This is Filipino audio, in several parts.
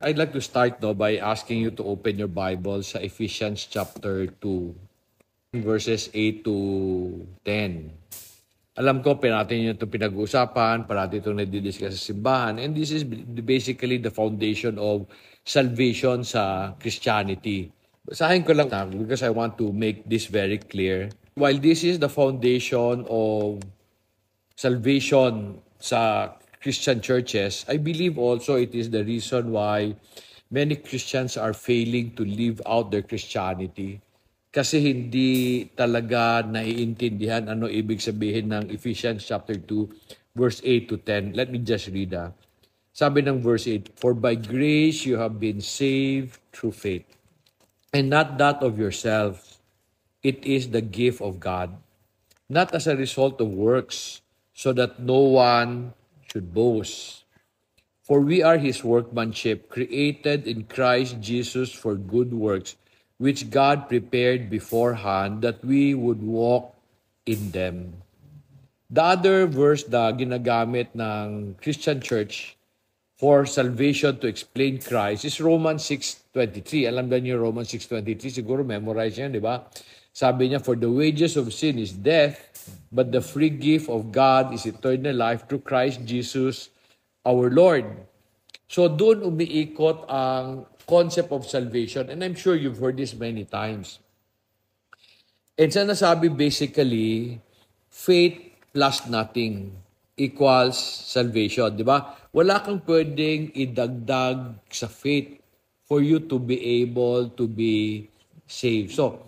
I'd like to start by asking you to open your Bible sa Ephesians chapter 2, verses 8 to 10. Alam ko, natin yung itong pinag-uusapan, parati itong nagdi-discuss sa simbahan, and this is basically the foundation of salvation sa Christianity. Basahin ko lang because I want to make this very clear. While this is the foundation of salvation sa Christian churches, I believe also it is the reason why many Christians are failing to live out their Christianity. Kasi hindi talaga naiintindihan ano ibig sabihin ng Ephesians chapter 2, verse 8 to 10. Let me just read. Sabi ng verse 8, "For by grace you have been saved through faith, and not that of yourselves. It is the gift of God, not as a result of works, so that no one should boast. For we are His workmanship, created in Christ Jesus for good works, which God prepared beforehand that we would walk in them." The other verse na ginagamit ng Christian church for salvation to explain Christ is Romans 6:23. Alam ba niyo Romans 6:23? Siguro memorize niyo, di ba? Sabi niya, "For the wages of sin is death, but the free gift of God is eternal life through Christ Jesus our Lord." So doon umiikot ang concept of salvation, and I'm sure you've heard this many times. And sa nasabi basically, faith plus nothing equals salvation, di ba? Wala kang pwedeng idagdag sa faith for you to be able to be saved. So,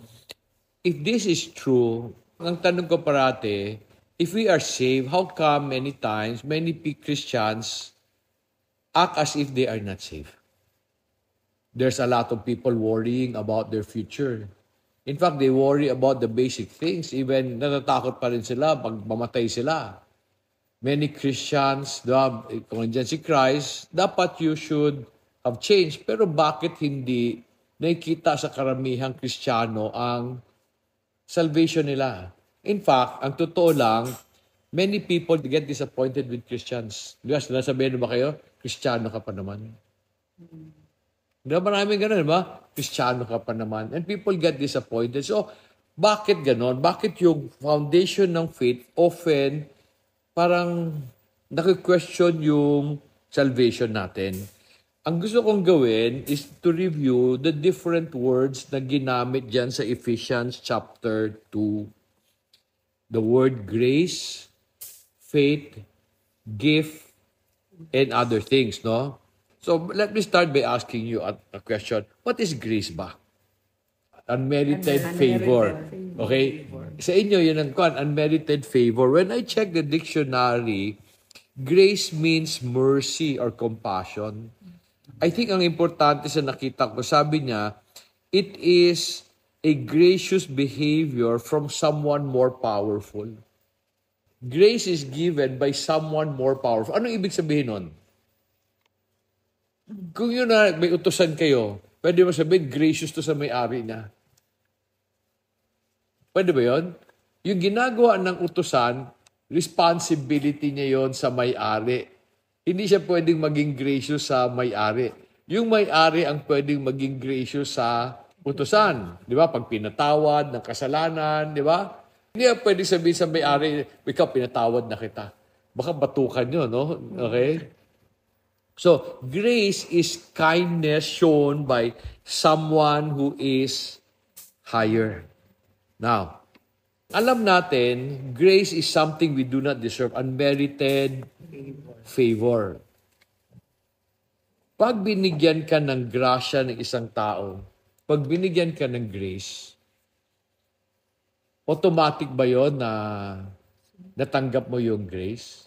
if this is true, ang tanong ko parate, if we are saved, how come many times, many Christians act as if they are not saved? There's a lot of people worrying about their future. In fact, they worry about the basic things. Even natatakot pa rin sila pag mamatay sila. Many Christians, kung nandiyan si Christ, dapat you should have changed. Pero bakit hindi nakikita sa karamihang Kristiyano ang salvation nila? In fact, ang totoo lang, many people get disappointed with Christians. Diba, sinasabihin ba kayo, Kristiyano ka pa naman? Diba, maraming ganun, diba? Kristiyano ka pa naman. And people get disappointed. So, bakit ganon? Bakit yung foundation ng faith often parang naki-question yung salvation natin? Ang gusto kong gawin is to review the different words na ginamit dyan sa Ephesians chapter 2. The word grace, faith, gift, and other things, no? So, let me start by asking you a question. What is grace ba? Unmerited favor. Okay? Sa inyo, yun ang unmerited favor. When I check the dictionary, grace means mercy or compassion. I think ang importante sa nakita ko, sabi niya, it is a gracious behavior from someone more powerful. Grace is given by someone more powerful. Anong ibig sabihin nun? Kung yun na may utusan kayo, pwede mo sabihin, gracious to sa may-ari niya. Pwede ba yun? Yung ginagawa ng utusan, responsibility niya yon sa may-ari. Hindi siya pwedeng maging gracious sa may-ari. Yung may-ari ang pwedeng maging gracious sa utusan. Di ba? Pag pinatawad ng kasalanan, di ba? Hindi yan pwedeng sabihin sa may-ari, ikaw, pinatawad na kita. Baka batukan yun, no? Okay? So, grace is kindness shown by someone who is higher. Now, alam natin, grace is something we do not deserve, unmerited favor. Pag binigyan ka ng grasya ng isang tao, pag binigyan ka ng grace, automatic ba yon na natanggap mo yung grace?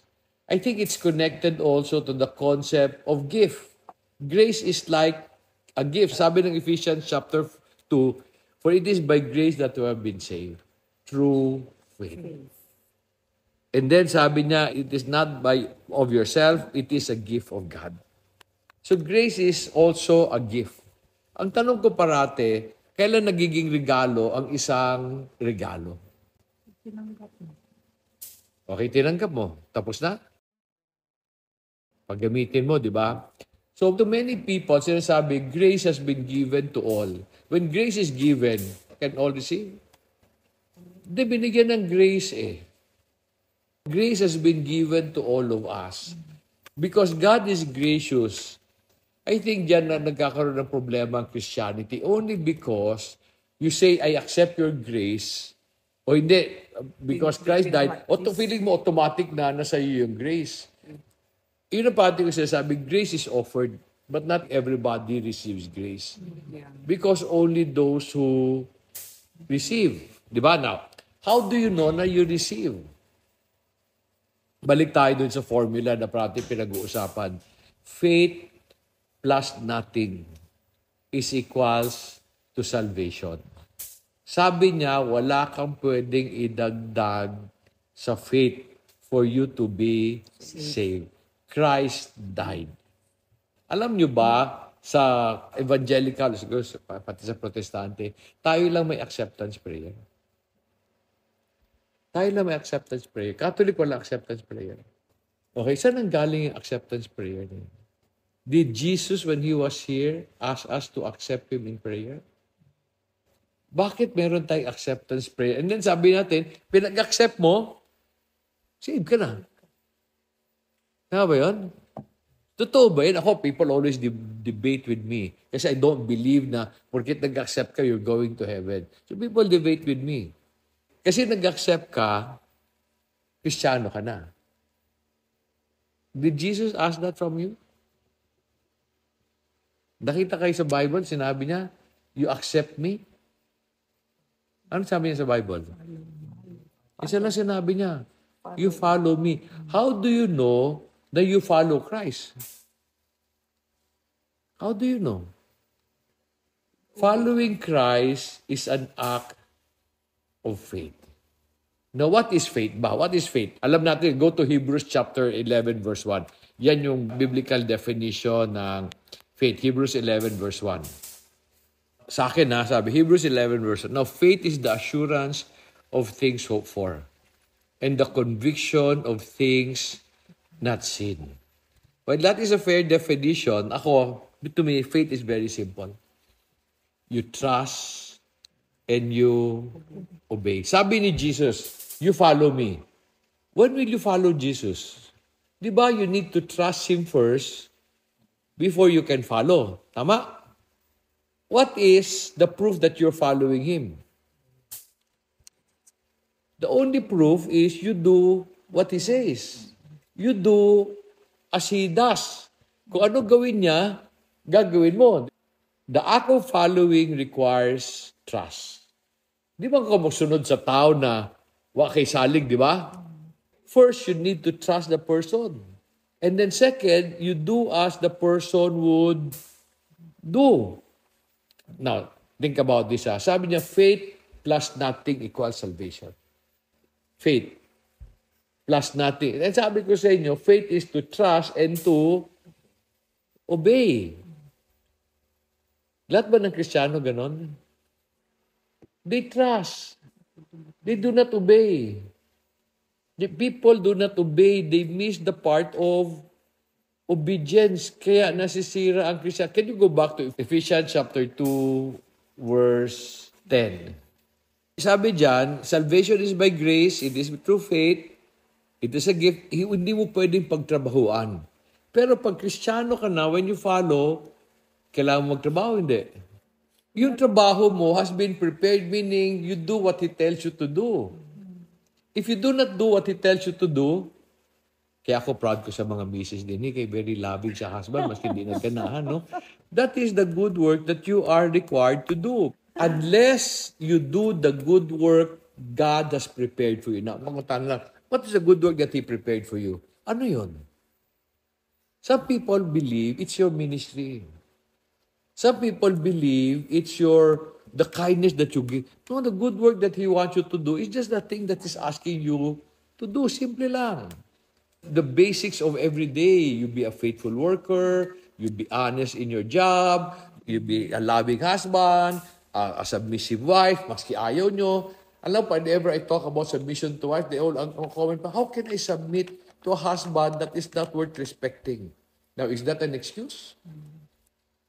I think it's connected also to the concept of gift. Grace is like a gift. Sabi ng Ephesians chapter 2, "For it is by grace that we have been saved, through faith." And then sabi niya, it is not by of yourself, it is a gift of God. So grace is also a gift. Ang tanong ko parate, kailan nagiging regalo ang isang regalo? Tinanggap mo. Okay, tinanggap mo. Tapos na? Paggamitin mo, di ba? So to many people, sinasabi, grace has been given to all. When grace is given, can all receive? Hindi, binigyan ng grace eh. Grace has been given to all of us. Because God is gracious. I think diyan na nagkakaroon ng problema ang Christianity only because you say, I accept your grace, o hindi, because Christ died, feeling mo automatic na nasa iyo yung grace. Yun ang pati ko sinasabi, grace is offered, but not everybody receives grace. Because only those who receive. Di ba now? How do you know na you receive? Balik tayo dun sa formula na parati pinag-uusapan. Faith plus nothing is equals to salvation. Sabi niya, wala kang pwedeng idagdag sa faith for you to be saved. Christ died. Alam niyo ba, sa evangelical, siguro pati sa protestante, tayo lang may acceptance prayer. Tayo lang may acceptance prayer. Catholic wala acceptance prayer. Okay, saan ang galing yung acceptance prayer niya? Did Jesus, when He was here, ask us to accept Him in prayer? Bakit meron tayong acceptance prayer? And then sabi natin, pinag-accept mo, save ka na. Tama ba yun? Totoo ba yun? Ako, people always debate with me kasi I don't believe na porkit nag-accept ka, you're going to heaven. So people debate with me. Kasi nag-accept ka, Kristiyano ka na. Did Jesus ask that from you? Nakita kayo sa Bible, sinabi niya, you accept me? Ano sabi niya sa Bible? Isa lang sinabi niya, you follow me. How do you know that you follow Christ? How do you know? Following Christ is an act of faith. Now, what is faith ba? What is faith? Alam natin, go to Hebrews chapter 11 verse 1. Yan yung biblical definition ng faith. Hebrews 11 verse 1. Sa akin sabi, Hebrews 11 verse 1. Now, faith is the assurance of things hoped for and the conviction of things not seen. Well, that is a fair definition. To me, faith is very simple. You trust and you obey. Sabi ni Jesus, you follow me. When will you follow Jesus? Di ba you need to trust Him first before you can follow? Tama? What is the proof that you're following Him? The only proof is you do what He says. You do as He does. Kung ano gawin niya, gagawin mo. The act of following requires trust. Di ba kung magsunod sa tao na kay salig, di ba? First, you need to trust the person. And then second, you do as the person would do. Now, think about this. Sabi niya, faith plus nothing equals salvation. Faith plus nothing. And sabi ko sa inyo, faith is to trust and to obey. Lahat ba ng Kristiyano ganon? They trust. They do not obey. The people do not obey. They miss the part of obedience. Kaya nasisira ang Christian. Can you go back to Ephesians chapter 2, verse 10? Sabi dyan, salvation is by grace, it is through faith, it is a gift. Hindi mo pwedeng pagtrabahuan. Pero pag Kristiyano ka na, when you follow, kailangan mo magtrabaho, hindi. Yung trabaho mo has been prepared, meaning you do what He tells you to do. If you do not do what He tells you to do, kaya ako proud ko sa mga misis din, kay very loving sa husband, maski hindi nagkanahan, no? That is the good work that you are required to do. Unless you do the good work God has prepared for you. Now, makutan lang, what is the good work that He prepared for you? Ano yun? Some people believe it's your ministry. Some people believe it's the kindness that you give. No, the good work that He wants you to do is just the thing that He's asking you to do. Simple lang. The basics of every day. You be a faithful worker. You be honest in your job. You be a loving husband. A submissive wife. Maski ayaw nyo. Alam pa, whenever I talk about submission to wife, they all comment pa, how can I submit to a husband that is not worth respecting? Now, is that an excuse?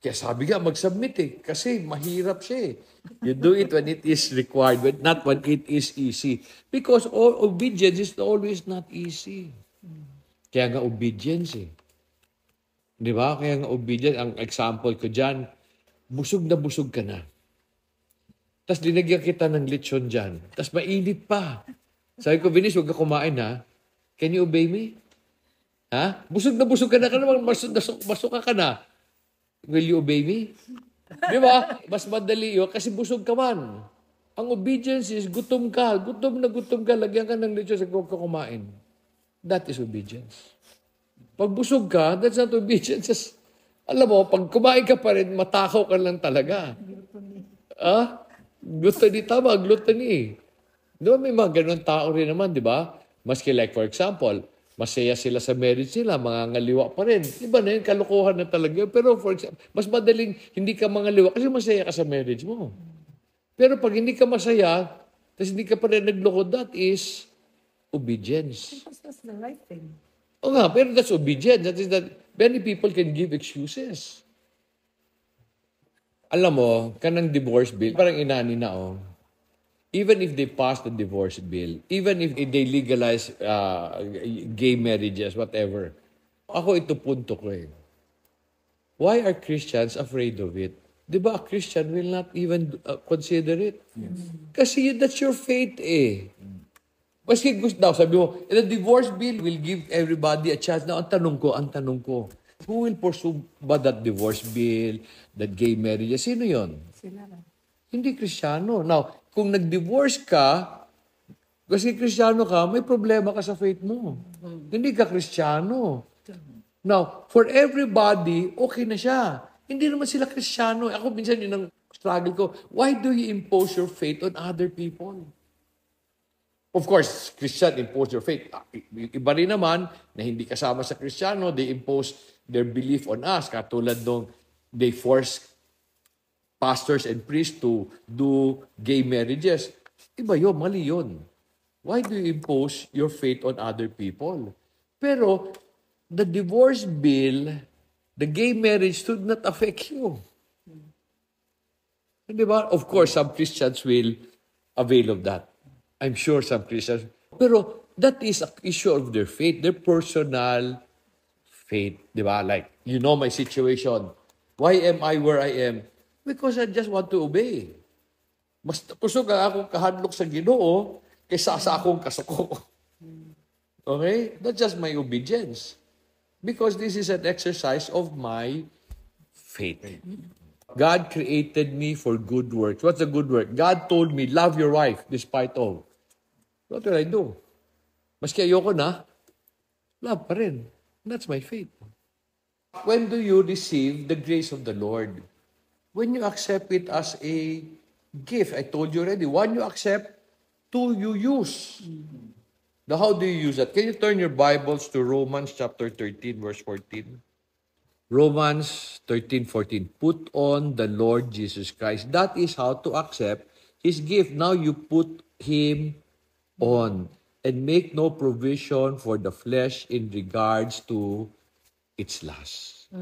Kaya sabi nga, mag-submit eh. Kasi mahirap siya eh. You do it when it is required, but not when it is easy. Because all obedience is always not easy. Kaya nga obedience eh. Di ba? Kaya nga obedience, ang example ko dyan, busog na busog ka na. Tapos linagyan kita ng lechon dyan. Tapos mainit pa. Sabi ko, Vinis, huwag ka kumain ha. Can you obey me? Ha? Busog na busog ka na naman. Masuka ka na. Will you obey me? Di ba? Mas madali yun kasi busog ka man. Ang obedience is gutom ka. Gutom ka. Lagyan ka ng lechon sa huwag ka kumain. That is obedience. Pag busog ka, that's not obedience. Just, alam mo, pag kumain ka pa rin, matakaw ka lang talaga. Gluttony, tama, gluttony. Di ba may mga ganun tao rin naman, di ba? Maski like for example, masaya sila sa marriage nila, mga ngaliwa pa rin. Iba na yun, kalokohan na talaga. Pero for example, mas madaling hindi ka mangaliwa kasi masaya ka sa marriage mo. Pero pag hindi ka masaya, tapos hindi ka pa rin nagloko, that is obedience. Because that's the right thing. O nga, pero that's obedience. That is that many people can give excuses. Alam mo, kanang divorce bill, parang inani na even if they pass the divorce bill, even if they legalize gay marriages, whatever, ako ito punto ko eh. Why are Christians afraid of it? Di ba a Christian will not even consider it? Yes. Kasi that's your faith eh. Maski gusto daw, sabi mo, the divorce bill will give everybody a chance. Now, ang tanong ko, who will pursue ba that divorce bill, that gay marriage? Sino yon? Sila na. Hindi Kristiyano. Now, kung nag-divorce ka, kasi Kristiyano ka, may problema ka sa faith mo. Hindi ka Kristiyano. Now, for everybody, okay na siya. Hindi naman sila Kristiyano. Ako minsan yun ang struggle ko. Why do you impose your faith on other people? Of course, Christian impose your faith. Iba rin naman na hindi kasama sa Kristiyano, they impose their belief on us. Katulad nung they force pastors and priests to do gay marriages. Iba yun, mali yun. Why do you impose your faith on other people? Pero, the divorce bill, the gay marriage should not affect you. Diba? Of course, some Christians will avail of that. I'm sure some Christians. Pero, that is an issue of their faith, their personal faith. Diba? Like, you know my situation. Why am I where I am? Because I just want to obey. Mas kusog akong kahadlok sa Ginoo kaysa sa akong kasuko. Okay? That's just my obedience. Because this is an exercise of my faith. God created me for good works. What's the good work? God told me, love your wife despite all. What will I do? Maski ayoko na, love pa rin. That's my faith. When do you receive the grace of the Lord? When you accept it as a gift. I told you already. One you accept, two you use. Now, how do you use that? Can you turn your Bibles to Romans chapter 13, verse 14? Romans 13:14. Put on the Lord Jesus Christ. That is how to accept His gift. Now you put Him on and make no provision for the flesh in regards to its lust.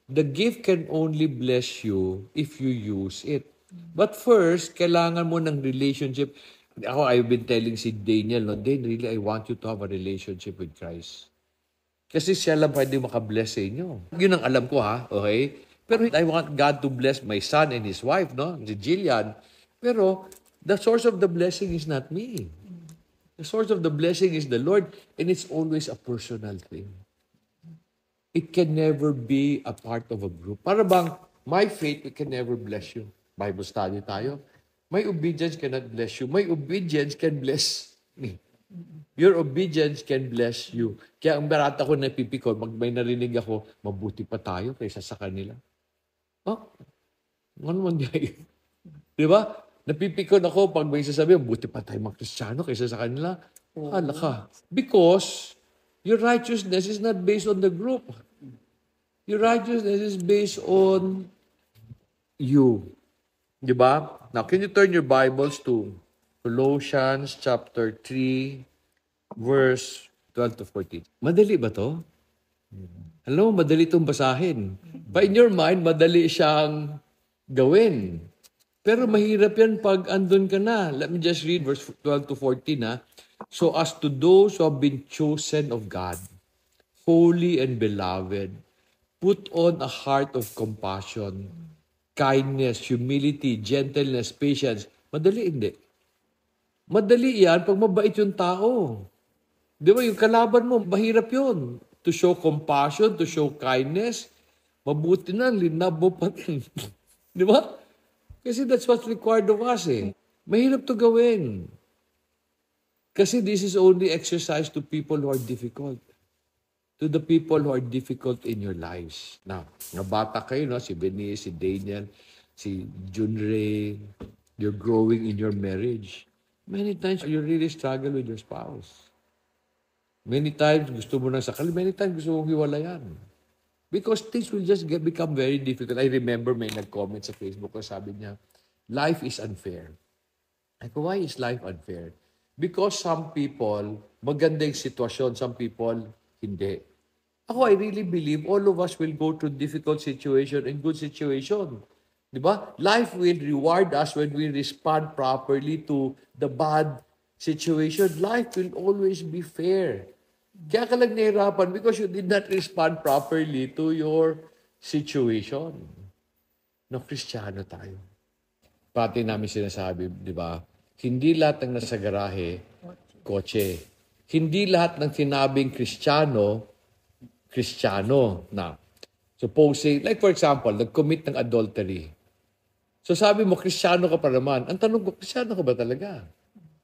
The gift can only bless you if you use it. But first, kailangan mo ng relationship. I've been telling si Daniel, Dane, really, I want you to have a relationship with Christ. Kasi siya lang pwede makabless sa inyo. Yun ang alam ko, okay? Pero I want God to bless my son and his wife, si Jillian. Pero the source of the blessing is not me. The source of the blessing is the Lord, and it's always a personal thing. It can never be a part of a group. Para bang, my faith, it can never bless you. Bible study tayo. My obedience cannot bless you. My obedience can bless me. Your obedience can bless you. Kaya ang barata ko napipikon, pag may narinig ako, mabuti pa tayo kaysa sa kanila. Ano man diyan? Di ba? Napipikon ako pag may sasabi, mabuti pa tayo mga Kristiyano kaysa sa kanila. Hala ka. Because your righteousness is not based on the group. Your righteousness is based on you. Diba? Now, can you turn your Bibles to Colossians chapter 3, verse 12 to 14. Madali ba to? Alam mo, madali itong basahin. But in your mind, madali siyang gawin. Pero mahirap yan pag andun ka na. Let me just read verse 12 to 14. Ha? So as to those who have been chosen of God, holy and beloved, put on a heart of compassion, kindness, humility, gentleness, patience. Madali hindi. Madali yan pag mabait yung tao. Di ba, yung kalaban mo, mahirap yun. To show compassion, to show kindness, mabuti na, linab mo pa rin. Di ba? Kasi that's what's required of us eh. Mahirap to gawin. Kasi this is only exercise to people who are difficult. To the people who are difficult in your lives. Now, nga bata kayo, no? Si Benice, si Daniel, si Junray, you're growing in your marriage. Many times, you really struggle with your spouse. Many times, gusto mo nang sakal. Many times, gusto mong hiwalayan. Because things will just become very difficult. I remember may nag-comment sa Facebook ko, sabi niya, life is unfair. I go, why is life unfair? Because some people, maganda yung sitwasyon, some people, hindi. Ako, I really believe all of us will go through difficult situation and good situation. Di ba? Life will reward us when we respond properly to the bad situation. Life will always be fair. Kaya ka lang nahirapan because you did not respond properly to your situation. No, Kristiyano tayo. Pati namin sinasabi, di ba? Hindi lahat ng nasa garahe, kotse. Hindi lahat ng sinabing Kristiyano. Na, supposing, like for example, nag-commit ng adultery. So sabi mo, Kristiyano ka pa naman. Ang tanong ko, Kristiyano ka ba talaga?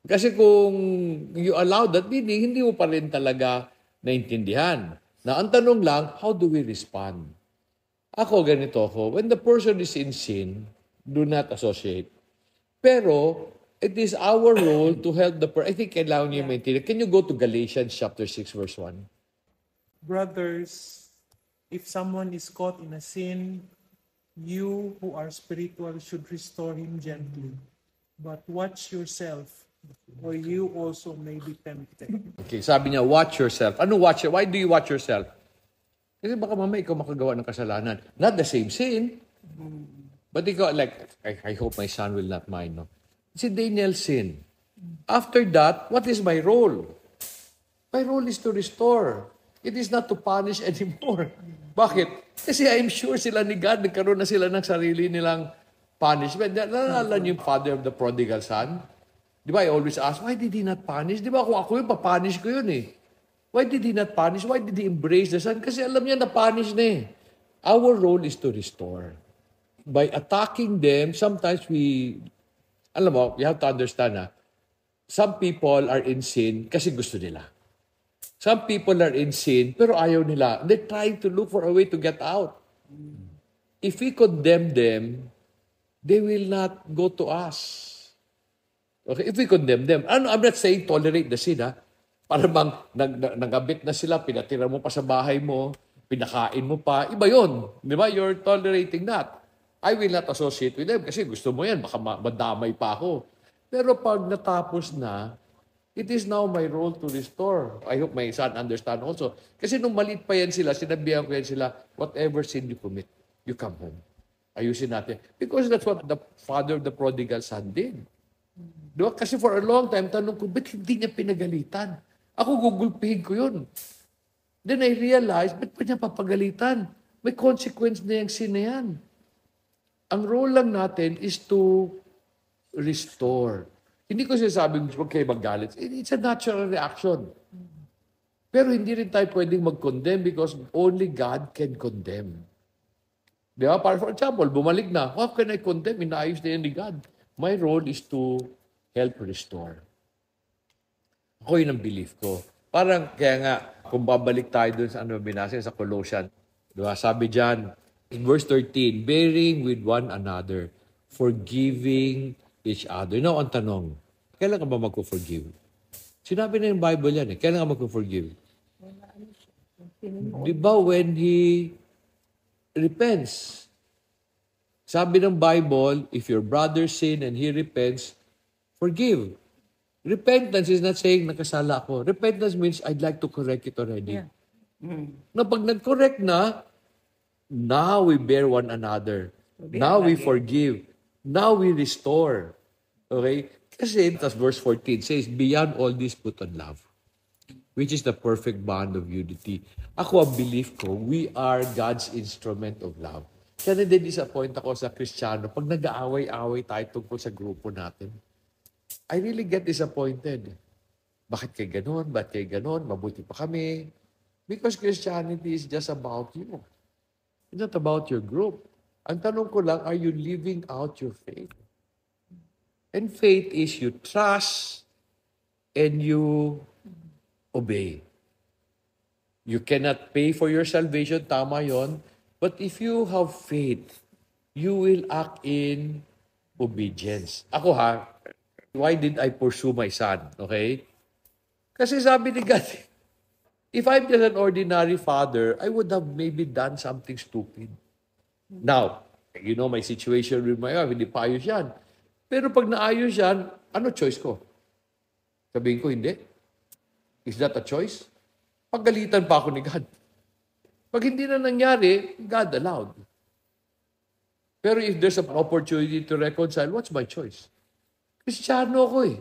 Kasi kung you allow that, hindi mo pa rin talaga naintindihan. Na ang tanong lang, how do we respond? Ako, ganito ako. When the person is in sin, do not associate. Pero, it is our role to help the person. I think kailangan niyo maintindihan. Can you go to Galatians chapter 6, verse 1? Brothers, if someone is caught in a sin, you who are spiritual should restore him gently. But watch yourself, or you also may be tempted. Okay, sabi niya, watch yourself. Ano watch? Why do you watch yourself? Kasi baka mamaya ikaw makagawa ng kasalanan. Not the same sin. But ikaw, like, I hope my son will not mind, no? Si Daniel sin. After that, what is my role? My role is to restore. It is not to punish anymore. Bakit? Kasi I'm sure sila ni God, nagkaroon na sila ng sarili nilang punishment. Nalala niyo yung father of the prodigal son? Di ba, I always ask, why did he not punish? Di ba, kung ako yun, papunish ko yun eh. Why did he not punish? Why did he embrace the son? Kasi alam niya na punish na eh. Our role is to restore. By attacking them, sometimes alam mo, you have to understand some people are in sin kasi gusto nila. Some people are in sin, pero ayaw nila. They're trying to look for a way to get out. If we condemn them, they will not go to us. Okay, if we condemn them, I'm not saying tolerate the sin, Para bang nagabit na sila, pinatira mo pa sa bahay mo, pinakain mo pa, iba yun. Di ba? You're tolerating that. I will not associate with them kasi gusto mo yan, baka madamay pa ako. Pero pag natapos na, it is now my role to restore. I hope my son understand also. Kasi nung maliit pa yan sila, sinabihan ko yan sila, whatever sin you commit, you come home. Ayusin natin. Because that's what the father of the prodigal son did. Diba? Kasi for a long time, tanong ko, ba't hindi niya pinagalitan? Ako gugulpihin ko yun. Then I realized, ba't pa niya papagalitan? May consequence na yung sin na yan. Ang role lang natin is to restore. Hindi ko sinasabing huwag kayo magalit. It's a natural reaction. Pero hindi rin tayo pwedeng mag-condemn because only God can condemn. Di ba? For example, bumalik na. How can I condemn? Inaayos na yan ni God. My role is to help restore. Ako yun ang belief ko. Parang, kaya nga, kung babalik tayo dun sa binasa sa Colossians, di ba? Sabi dyan, in verse 13, bearing with one another, forgiving each other. Now, ang tanong, kailan ka ba magko-forgive? Sinabi na yung Bible yan kailan ka magko-forgive? Di ba when he repents? Sabi ng Bible, if your brother sin and he repents, forgive. Repentance is not saying nakasala ako. Repentance means I'd like to correct it already. Yeah. Na pag nag-correct na, now we bear one another. Now we forgive. Now we restore. Okay? Kasi, tas verse 14 says, beyond all this, put on love, which is the perfect bond of unity. Ako, ang belief ko, we are God's instrument of love. Kaya na-disappoint ako sa Kristiyano pag nag-aaway-away tayo tungkol sa grupo natin. I really get disappointed. Bakit kay ganon? Bakit kay ganon? Mabuti pa kami. Because Christianity is just about you. It's not about your group. Ang tanong ko lang, are you living out your faith? And faith is you trust and you obey. You cannot pay for your salvation, tama yon. But if you have faith, you will act in obedience. Ako why did I pursue my son? Okay? Kasi sabi ni God, if I'm just an ordinary father, I would have maybe done something stupid. Now, you know my situation with my wife, hindi pa ayos yan. Pero pag naayos yan, ano choice ko? Sabihin ko, hindi. Is that a choice? Paggalitan pa ako ni God. Pag hindi na nangyari, God allowed. Pero if there's an opportunity to reconcile, what's my choice? Kristiyano ako eh.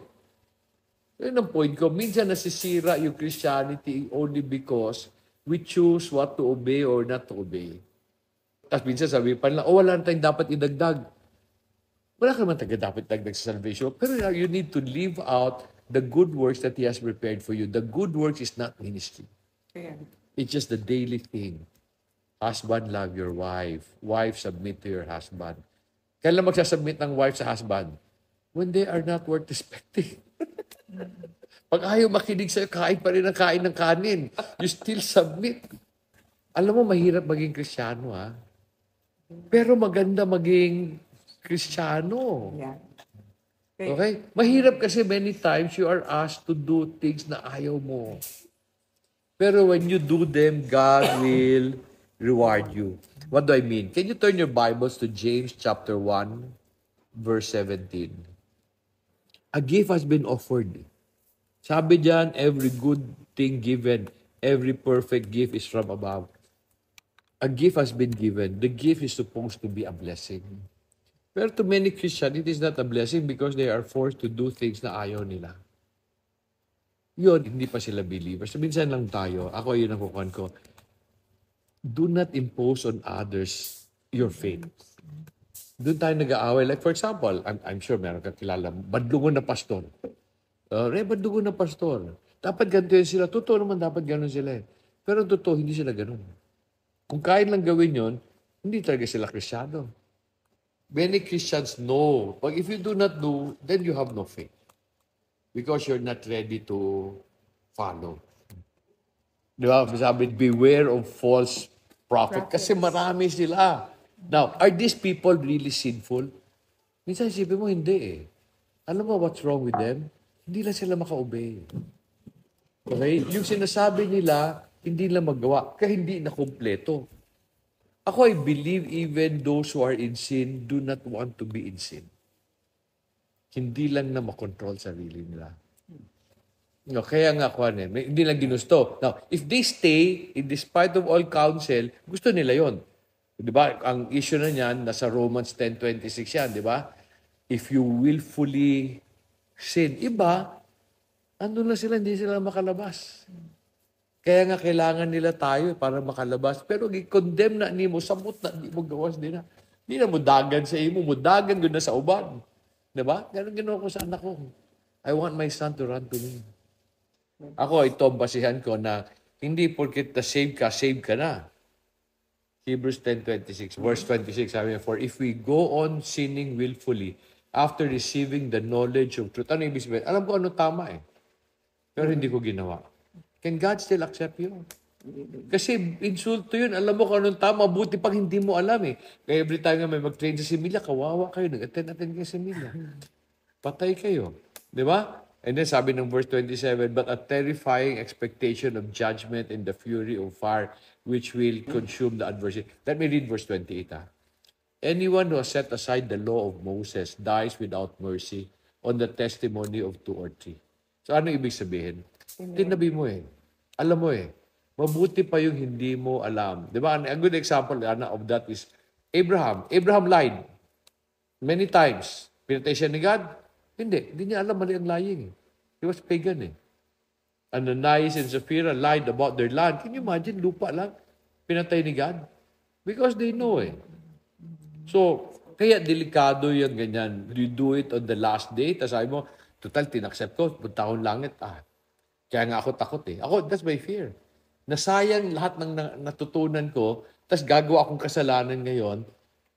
Yun ang point ko. Minsan nasisira yung Christianity only because we choose what to obey or not to obey. Tapos minsan sabi pa nila, wala na tayong dapat idagdag. Wala ka naman dapat idagdag sa salvation. Pero you need to live out the good works that He has prepared for you. The good works is not ministry. Kaya, It's just the daily thing. Husband, love your wife. Wife, submit to your husband. Kailan magsasubmit ng wife sa husband? When they are not worth respecting. Pag ayaw makinig sa'yo, kain pa rin ang kain ng kanin. You still submit. Alam mo, mahirap maging Kristiyano, ha? Pero maganda maging Kristiyano. yeah. Okay? Mahirap kasi many times you are asked to do things na ayaw mo. Pero when you do them, God will reward you. What do I mean? Can you turn your Bibles to James chapter 1, verse 17? A gift has been offered. Sabi diyan, every good thing given, every perfect gift is from above. A gift has been given. The gift is supposed to be a blessing. Pero to many Christians, it is not a blessing because they are forced to do things na ayaw nila. Yun, hindi pa sila believers. Minsan lang tayo, ako yun ang kukuhan ko, do not impose on others your faith. Doon tayo nag-aaway. Like for example, I'm sure meron kang kilala, badlungon na pastor. Badlungon na pastor. Dapat ganito yun sila. Totoo naman dapat ganun sila eh. Pero totoo, hindi sila ganun. Kung kain lang gawin yon, hindi talaga sila Kristiyano. Many Christians know. But if you do not do, then you have no faith. Because you're not ready to follow. Di ba? Sabi, beware of false prophet. Kasi marami sila. Now, are these people really sinful? Minsan isipin mo, hindi eh. Alam mo what's wrong with them? Hindi lang sila maka-obey. Okay? Yung sinasabi nila, hindi lang magawa. Kaya hindi na kumpleto. Ako, I believe even those who are in sin do not want to be in sin. Hindi lang na makontrol sarili nila. No, kaya nga, hindi lang ginusto. Now, if they stay, in despite of all counsel, gusto nila yon. Di ba? Ang issue na niyan, nasa Romans 10:26 yan, di ba? If you willfully sin. Iba, andun na sila, hindi sila makalabas. Kaya nga kailangan nila tayo para makalabas. Pero i-condemn na ni mo, samot na, di mo gawas din na. Di na mo dagan sa imo, mo dagan gud na sa uban. Diba? Ganun ginawa ko sa anak ko. I want my son to run to me. Ako, ito ang basihan ko na hindi porket save ka na. Hebrews 10:26, verse 26, sabi niya, for if we go on sinning willfully after receiving the knowledge of truth. Ano ibig sabihin? Alam ko ano tama eh. Pero hindi ko ginawa. Can God still accept you? Kasi insulto yun. Alam mo kung anong tama. Buti pag hindi mo alam eh. Kaya every time nga may mag-train sa similya, kawawa kayo. Nag-attend kayo sa similya. Patay kayo. Di ba? And then sabi ng verse 27, but a terrifying expectation of judgment and the fury of fire which will consume the adversary. Let me read verse 28. Anyone who has set aside the law of Moses dies without mercy on the testimony of 2 or 3. So ano ibig sabihin? Tinabi mo eh. Alam mo eh. Mabuti pa yung hindi mo alam. Di ba? A good example of that is Abraham. Abraham lied many times. Pinatay siya ni God? Hindi. Hindi niya alam mali ang lying. He was pagan eh. Ananias and Sapphira lied about their land. Can you imagine? Lupa lang. Pinatay ni God. Because they know eh. So, kaya delikado yung ganyan. You do it on the last day, tapos sabi mo, total, tinaccept ko, punta akong langit. Kaya nga ako takot eh. That's my fear. Nasayang lahat ng natutunan ko, tapos gagawa akong kasalanan ngayon,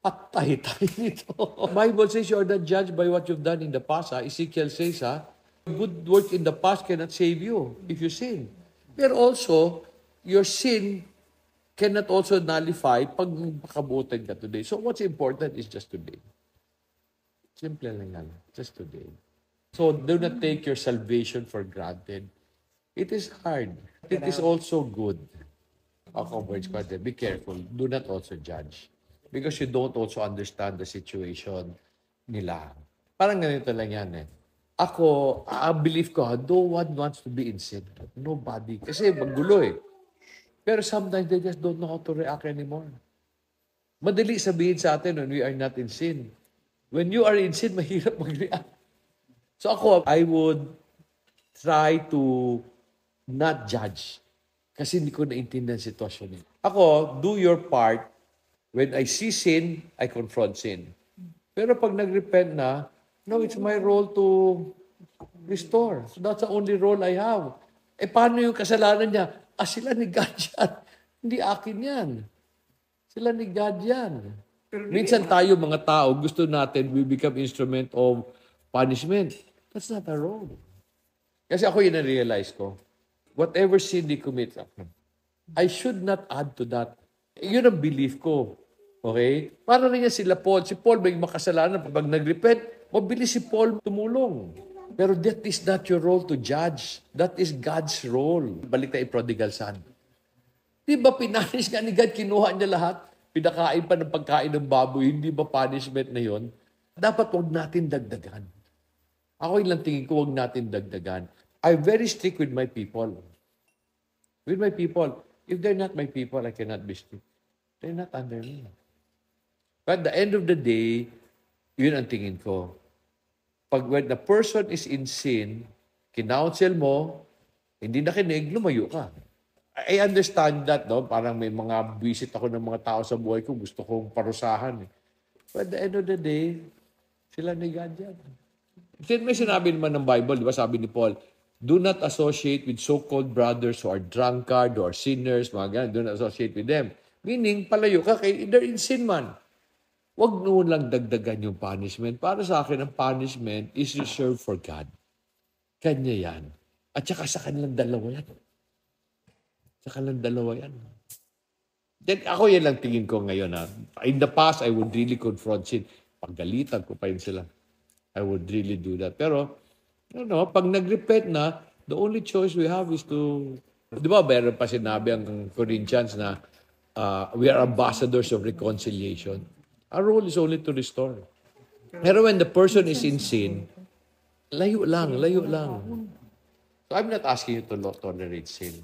patay tayo nito. Bible says you are not judged by what you've done in the past. Ezekiel says, good work in the past cannot save you if you sin. Pero also, your sin cannot also nullify pag makabutan ka today. So what's important is just today. Simple lang yan. Just today. So do not take your salvation for granted. It is hard. It is also good. Ako, words ko, be careful. Do not also judge. Because you don't also understand the situation nila. Parang ganito lang yan eh. Ako, believe ko, no one wants to be in sin. Nobody. Kasi magulo eh. Pero sometimes they just don't know how to react anymore. Madali sabihin sa atin when we are not in sin. When you are in sin, mahirap mag-react. So ako, I would try to not judge. Kasi hindi ko naintindihan ang sitwasyon niya. Ako, do your part. When I see sin, I confront sin. Pero pag nag-repent na, no, it's my role to restore. So that's the only role I have. Paano yung kasalanan niya? Sila ni God yan. Hindi akin yan. Sila ni God yan. Minsan tayo, mga tao, gusto natin, we become instrument of punishment. That's not our role. Kasi ako yun na-realize ko. Whatever sin they commit, I should not add to that. Yun ang belief ko. Okay? Para rin yan sila Paul. Si Paul may makasalanan. Pag nag-repent, mabilis si Paul tumulong. Pero that is not your role to judge. That is God's role. Balik tayo prodigal son. Di ba pinanis nga ni God, kinuha niya lahat? Pinakain pa ng pagkain ng baboy, hindi ba punishment na yon? Dapat wag natin dagdagan. Ako yung lang tingin ko, wag natin dagdagan. I'm very strict with my people. With my people. If they're not my people, I cannot be strict. They're not under me. But at the end of the day, yun ang tingin ko. Pag when the person is in sin, kinounsel mo, hindi nakinig, lumayo ka. I understand that, no? Parang may mga visit ako ng mga tao sa buhay ko, gusto kong parusahan. But at the end of the day, sila ni God yan. May sinabi naman ng Bible, di ba? Sabi ni Paul, do not associate with so-called brothers who are drunkard, who are sinners, mga ganun. Do not associate with them. Meaning, palayo ka kay they're in sin man. Huwag noon lang dagdagan yung punishment. Para sa akin, ang punishment is reserved for God. Kanya yan. At saka sa kanilang dalawa yan. Sa kanilang dalawa yan. Then ako yan lang tingin ko ngayon. In the past, I would really confront sin. Paggalitan ko pa yun sila. I would really do that. Pero, pag nag-repent na, the only choice we have is to... Di ba, meron pa sinabi ang Corinthians na we are ambassadors of reconciliation. Our role is only to restore. Pero when the person is in sin, layo lang, layo lang. So I'm not asking you to tolerate sin.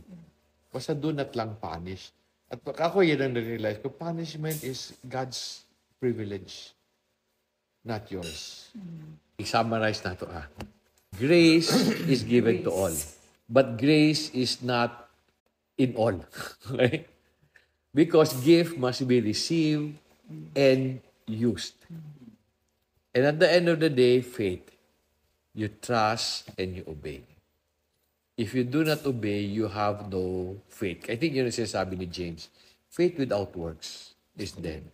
Basta do not lang punish. At ako yun ang na-realize ko, punishment is God's privilege, not yours. I-summarize na ito. Grace is given to all. But grace is not in all. Okay? Because gift must be received and used. And at the end of the day, faith. You trust and you obey. If you do not obey, you have no faith. I think yun ang sinasabi ni James. Faith without works is dead.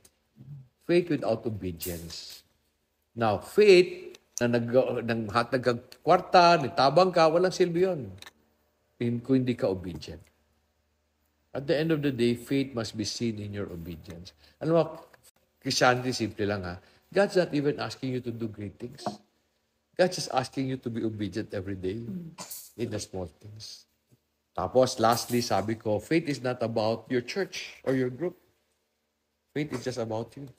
Faith without obedience. Now, faith na nagkakwarta, nitabang ka, walang silbi yun. Kung hindi ka obedient. At the end of the day, faith must be seen in your obedience. Alam mo, Christianity, simple lang God's not even asking you to do great things. God's just asking you to be obedient every day in the small things. Tapos, lastly, sabi ko, faith is not about your church or your group. Faith is just about you.